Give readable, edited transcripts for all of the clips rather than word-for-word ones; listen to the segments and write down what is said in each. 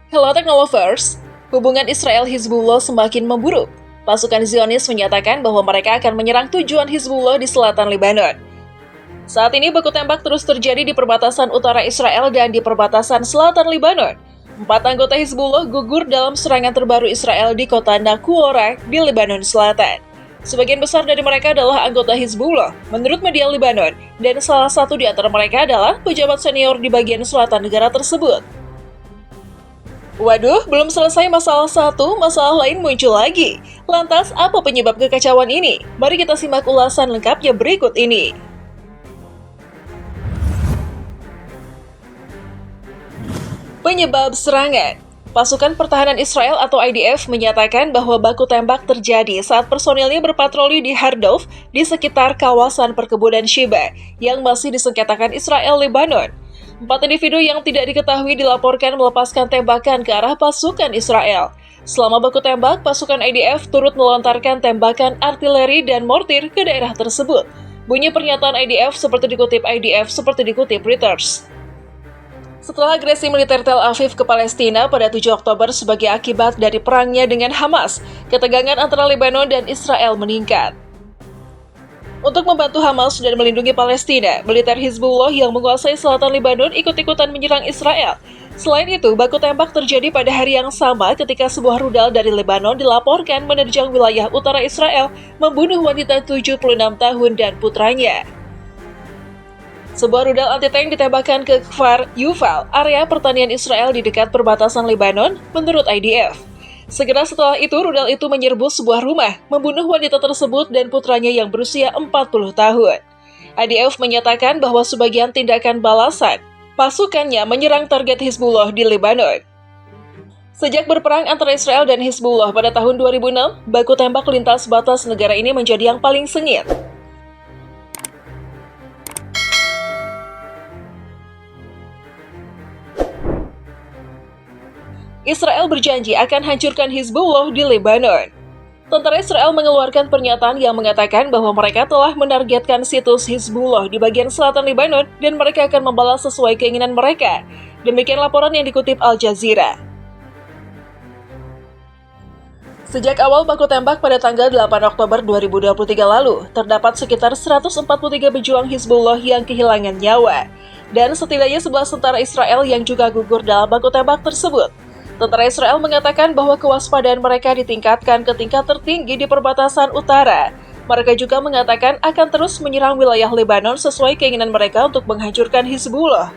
Hello Technolovers, hubungan Israel-Hizbullah semakin memburuk. Pasukan Zionis menyatakan bahwa mereka akan menyerang tujuan Hizbullah di selatan Lebanon. Saat ini baku tembak terus terjadi di perbatasan utara Israel dan di perbatasan selatan Lebanon. 4 anggota Hizbullah gugur dalam serangan terbaru Israel di kota Nakuora di Lebanon Selatan. Sebagian besar dari mereka adalah anggota Hizbullah, menurut media Lebanon, dan salah satu di antara mereka adalah pejabat senior di bagian selatan negara tersebut. Waduh, belum selesai masalah satu, masalah lain muncul lagi. Lantas, apa penyebab kekacauan ini? Mari kita simak ulasan lengkapnya berikut ini. Penyebab serangan. Pasukan Pertahanan Israel atau IDF menyatakan bahwa baku tembak terjadi saat personilnya berpatroli di Hardov di sekitar kawasan perkebunan Sheba yang masih disengketakan Israel Lebanon. 4 individu yang tidak diketahui dilaporkan melepaskan tembakan ke arah pasukan Israel. Selama baku tembak, pasukan IDF turut melontarkan tembakan artileri dan mortir ke daerah tersebut. Bunyi pernyataan IDF seperti dikutip Reuters. Setelah agresi militer Tel Aviv ke Palestina pada 7 Oktober sebagai akibat dari perangnya dengan Hamas, ketegangan antara Lebanon dan Israel meningkat. Untuk membantu Hamas dan melindungi Palestina, militer Hizbullah yang menguasai selatan Lebanon ikut-ikutan menyerang Israel. Selain itu, baku tembak terjadi pada hari yang sama ketika sebuah rudal dari Lebanon dilaporkan menerjang wilayah utara Israel, membunuh wanita 76 tahun dan putranya. Sebuah rudal anti-tank ditembakkan ke Kfar Yuval, area pertanian Israel di dekat perbatasan Lebanon, menurut IDF. Segera setelah itu, rudal itu menyerbu sebuah rumah, membunuh wanita tersebut dan putranya yang berusia 40 tahun. IDF menyatakan bahwa sebagian tindakan balasan, pasukannya menyerang target Hizbullah di Lebanon. Sejak berperang antara Israel dan Hizbullah pada tahun 2006, baku tembak lintas batas negara ini menjadi yang paling sengit. Israel berjanji akan hancurkan Hizbullah di Lebanon. Tentara Israel mengeluarkan pernyataan yang mengatakan bahwa mereka telah menargetkan situs Hizbullah di bagian selatan Lebanon dan mereka akan membalas sesuai keinginan mereka. Demikian laporan yang dikutip Al Jazeera. Sejak awal baku tembak pada tanggal 8 Oktober 2023 lalu, terdapat sekitar 143 pejuang Hizbullah yang kehilangan nyawa, dan setidaknya 11 tentara Israel yang juga gugur dalam baku tembak tersebut. Tentara Israel mengatakan bahwa kewaspadaan mereka ditingkatkan ke tingkat tertinggi di perbatasan utara. Mereka juga mengatakan akan terus menyerang wilayah Lebanon sesuai keinginan mereka untuk menghancurkan Hizbullah.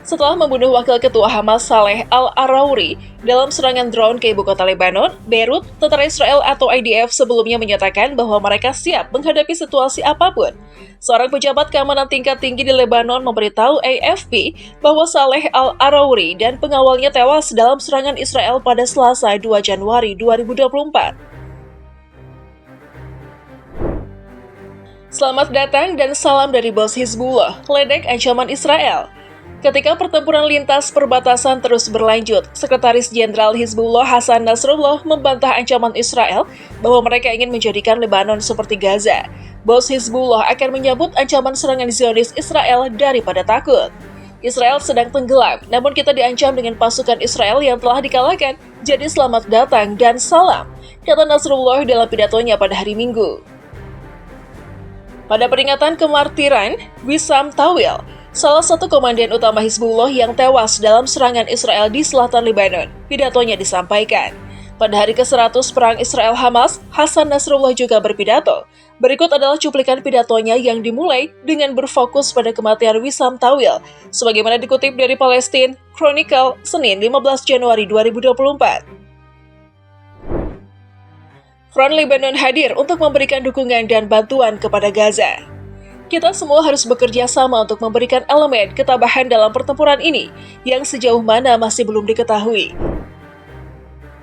Setelah membunuh Wakil Ketua Hamas Saleh Al-Arauri dalam serangan drone ke ibu kota Lebanon, Beirut, tentara Israel atau IDF sebelumnya menyatakan bahwa mereka siap menghadapi situasi apapun. Seorang pejabat keamanan tingkat tinggi di Lebanon memberitahu AFP bahwa Saleh Al-Arauri dan pengawalnya tewas dalam serangan Israel pada Selasa 2 Januari 2024. Selamat datang dan salam dari bos Hizbullah, ledek ancaman Israel. Ketika pertempuran lintas perbatasan terus berlanjut, Sekretaris Jenderal Hizbullah Hassan Nasrullah membantah ancaman Israel bahwa mereka ingin menjadikan Lebanon seperti Gaza. Bos Hizbullah akan menyambut ancaman serangan Zionis Israel daripada takut. Israel sedang tenggelam, namun kita diancam dengan pasukan Israel yang telah dikalahkan, jadi selamat datang dan salam, kata Nasrullah dalam pidatonya pada hari Minggu. Pada peringatan kemartiran Wissam Tawil, salah satu komandan utama Hizbullah yang tewas dalam serangan Israel di selatan Lebanon, pidatonya disampaikan. Pada hari ke-100 perang Israel-Hamas, Hassan Nasrullah juga berpidato. Berikut adalah cuplikan pidatonya yang dimulai dengan berfokus pada kematian Wissam Tawil, sebagaimana dikutip dari Palestine Chronicle, Senin 15 Januari 2024. Front Lebanon hadir untuk memberikan dukungan dan bantuan kepada Gaza. Kita semua harus bekerja sama untuk memberikan elemen ketabahan dalam pertempuran ini, yang sejauh mana masih belum diketahui.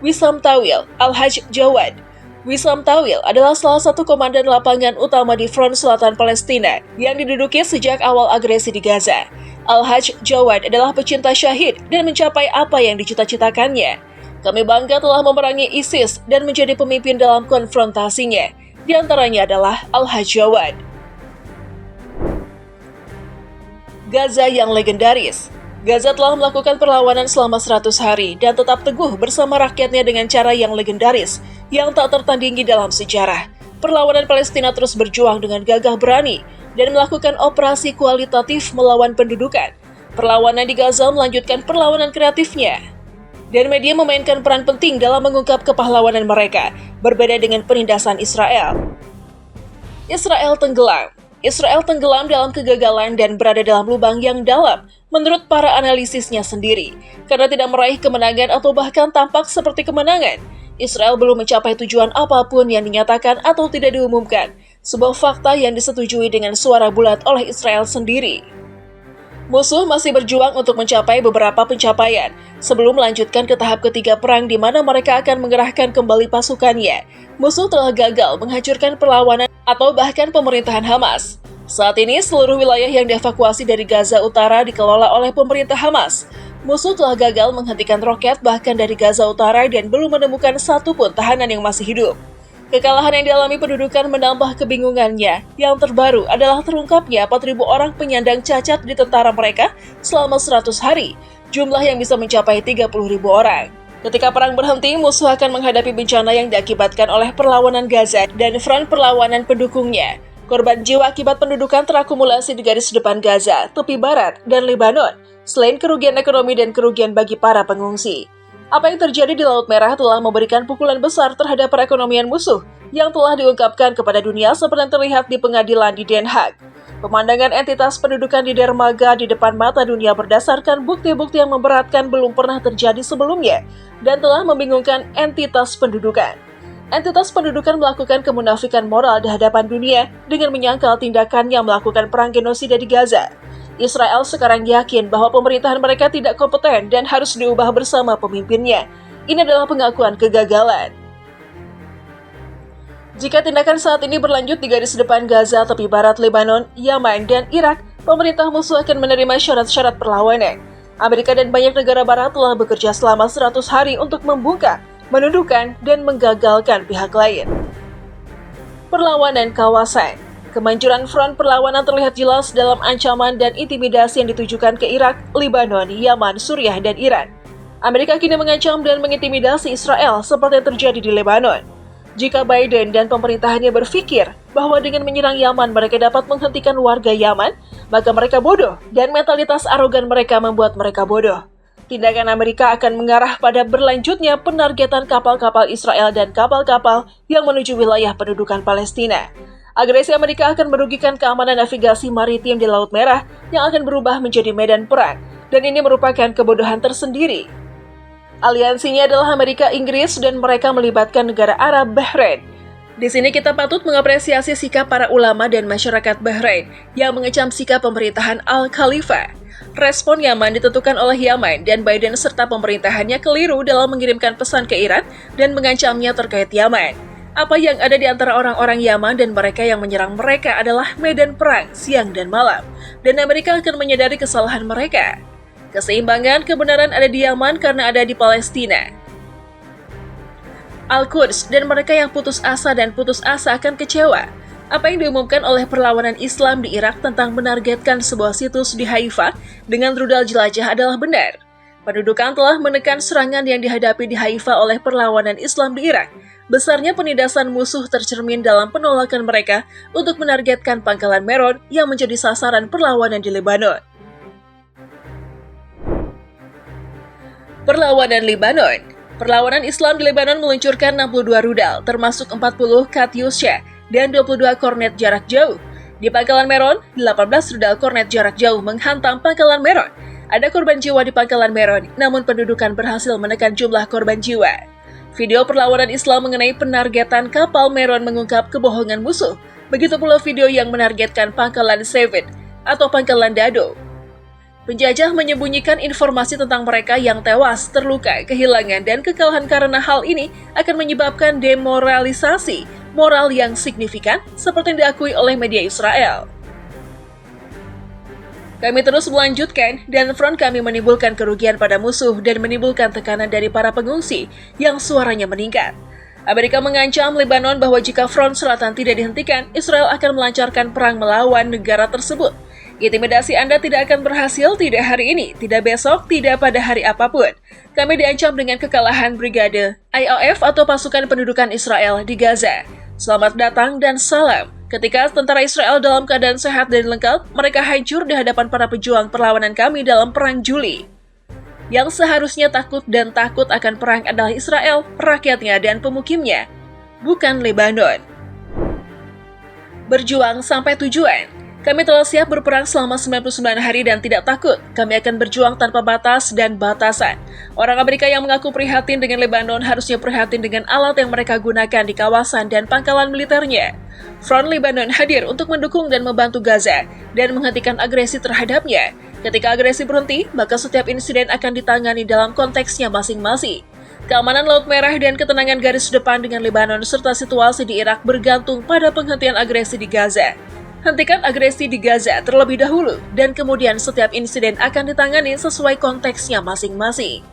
Wissam Tawil, Al-Hajj Jawad. Wissam Tawil adalah salah satu komandan lapangan utama di front selatan Palestina yang diduduki sejak awal agresi di Gaza. Al-Hajj Jawad adalah pecinta syahid dan mencapai apa yang dicita-citakannya. Kami bangga telah memerangi ISIS dan menjadi pemimpin dalam konfrontasinya. Di antaranya adalah Al-Hajj Jawad. Gaza yang legendaris. Gaza telah melakukan perlawanan selama 100 hari dan tetap teguh bersama rakyatnya dengan cara yang legendaris, yang tak tertandingi dalam sejarah. Perlawanan Palestina terus berjuang dengan gagah berani dan melakukan operasi kualitatif melawan pendudukan. Perlawanan di Gaza melanjutkan perlawanan kreatifnya. Dan media memainkan peran penting dalam mengungkap kepahlawanan mereka, berbeda dengan penindasan Israel. Israel tenggelam dalam kegagalan dan berada dalam lubang yang dalam, menurut para analisisnya sendiri. Karena tidak meraih kemenangan atau bahkan tampak seperti kemenangan, Israel belum mencapai tujuan apapun yang dinyatakan atau tidak diumumkan, sebuah fakta yang disetujui dengan suara bulat oleh Israel sendiri. Musuh masih berjuang untuk mencapai beberapa pencapaian sebelum melanjutkan ke tahap ketiga perang di mana mereka akan mengerahkan kembali pasukannya. Musuh telah gagal menghancurkan perlawanan atau bahkan pemerintahan Hamas. Saat ini seluruh wilayah yang dievakuasi dari Gaza Utara dikelola oleh pemerintah Hamas. Musuh telah gagal menghentikan roket bahkan dari Gaza Utara dan belum menemukan satupun tahanan yang masih hidup. Kekalahan yang dialami pendudukan menambah kebingungannya. Yang terbaru adalah terungkapnya 4.000 orang penyandang cacat di tentara mereka selama 100 hari, jumlah yang bisa mencapai 30.000 orang. Ketika perang berhenti, musuh akan menghadapi bencana yang diakibatkan oleh perlawanan Gaza dan front perlawanan pendukungnya. Korban jiwa akibat pendudukan terakumulasi di garis depan Gaza, tepi barat, dan Lebanon, selain kerugian ekonomi dan kerugian bagi para pengungsi. Apa yang terjadi di Laut Merah telah memberikan pukulan besar terhadap perekonomian musuh yang telah diungkapkan kepada dunia seperti yang terlihat di pengadilan di Den Haag. Pemandangan entitas pendudukan di dermaga di depan mata dunia berdasarkan bukti-bukti yang memberatkan belum pernah terjadi sebelumnya dan telah membingungkan entitas pendudukan. Entitas pendudukan melakukan kemunafikan moral di hadapan dunia dengan menyangkal tindakannya melakukan perang genosida di Gaza. Israel sekarang yakin bahwa pemerintahan mereka tidak kompeten dan harus diubah bersama pemimpinnya. Ini adalah pengakuan kegagalan. Jika tindakan saat ini berlanjut di garis depan Gaza, tepi barat Lebanon, Yaman, dan Irak, pemerintah musuh akan menerima syarat-syarat perlawanan. Amerika dan banyak negara barat telah bekerja selama 100 hari untuk membungkam, menundukkan, dan menggagalkan pihak lain. Perlawanan kawasan. Kemanjuran front perlawanan terlihat jelas dalam ancaman dan intimidasi yang ditujukan ke Irak, Lebanon, Yaman, Suriah, dan Iran. Amerika kini mengancam dan mengintimidasi Israel seperti yang terjadi di Lebanon. Jika Biden dan pemerintahannya berpikir bahwa dengan menyerang Yaman mereka dapat menghentikan warga Yaman, maka mereka bodoh dan mentalitas arogan mereka membuat mereka bodoh. Tindakan Amerika akan mengarah pada berlanjutnya penargetan kapal-kapal Israel dan kapal-kapal yang menuju wilayah pendudukan Palestina. Agresi Amerika akan merugikan keamanan navigasi maritim di Laut Merah yang akan berubah menjadi medan perang, dan ini merupakan kebodohan tersendiri. Aliansinya adalah Amerika, Inggris, dan mereka melibatkan negara Arab, Bahrain. Di sini kita patut mengapresiasi sikap para ulama dan masyarakat Bahrain yang mengecam sikap pemerintahan Al-Khalifah. Respon Yaman ditentukan oleh Yaman dan Biden serta pemerintahannya keliru dalam mengirimkan pesan ke Iran dan mengancamnya terkait Yaman. Apa yang ada di antara orang-orang Yaman dan mereka yang menyerang mereka adalah medan perang siang dan malam, dan Amerika akan menyadari kesalahan mereka. Keseimbangan kebenaran ada di Yaman karena ada di Palestina. Al-Quds dan mereka yang putus asa akan kecewa. Apa yang diumumkan oleh perlawanan Islam di Irak tentang menargetkan sebuah situs di Haifa dengan rudal jelajah adalah benar. Pendudukan telah menekan serangan yang dihadapi di Haifa oleh perlawanan Islam di Irak. Besarnya penindasan musuh tercermin dalam penolakan mereka untuk menargetkan Pangkalan Meron yang menjadi sasaran perlawanan di Lebanon. Perlawanan Lebanon. Perlawanan Islam di Lebanon meluncurkan 62 rudal, termasuk 40 Katyusha dan 22 kornet jarak jauh. Di Pangkalan Meron, 18 rudal kornet jarak jauh menghantam Pangkalan Meron. Ada korban jiwa di Pangkalan Meron, namun pendudukan berhasil menekan jumlah korban jiwa. Video perlawanan Islam mengenai penargetan kapal Meron mengungkap kebohongan musuh. Begitu pula video yang menargetkan Pangkalan Sevid atau Pangkalan Dado. Penjajah menyembunyikan informasi tentang mereka yang tewas, terluka, kehilangan, dan kekalahan karena hal ini akan menyebabkan demoralisasi moral yang signifikan seperti yang diakui oleh media Israel. Kami terus melanjutkan dan front kami menimbulkan kerugian pada musuh dan menimbulkan tekanan dari para pengungsi yang suaranya meningkat. Amerika mengancam Lebanon bahwa jika front selatan tidak dihentikan, Israel akan melancarkan perang melawan negara tersebut. Intimidasi Anda tidak akan berhasil, tidak hari ini, tidak besok, tidak pada hari apapun. Kami diancam dengan kekalahan Brigade IOF atau Pasukan Pendudukan Israel di Gaza. Selamat datang dan salam. Ketika tentara Israel dalam keadaan sehat dan lengkap, mereka hancur di hadapan para pejuang perlawanan kami dalam Perang Juli. Yang seharusnya takut dan takut akan perang adalah Israel, rakyatnya dan pemukimnya, bukan Lebanon. Berjuang sampai tujuan. Kami telah siap berperang selama 99 hari dan tidak takut. Kami akan berjuang tanpa batas dan batasan. Orang Amerika yang mengaku prihatin dengan Lebanon harusnya prihatin dengan alat yang mereka gunakan di kawasan dan pangkalan militernya. Front Lebanon hadir untuk mendukung dan membantu Gaza dan menghentikan agresi terhadapnya. Ketika agresi berhenti, maka setiap insiden akan ditangani dalam konteksnya masing-masing. Keamanan Laut Merah dan ketenangan garis depan dengan Lebanon serta situasi di Irak bergantung pada penghentian agresi di Gaza. Hentikan agresi di Gaza terlebih dahulu, dan kemudian setiap insiden akan ditangani sesuai konteksnya masing-masing.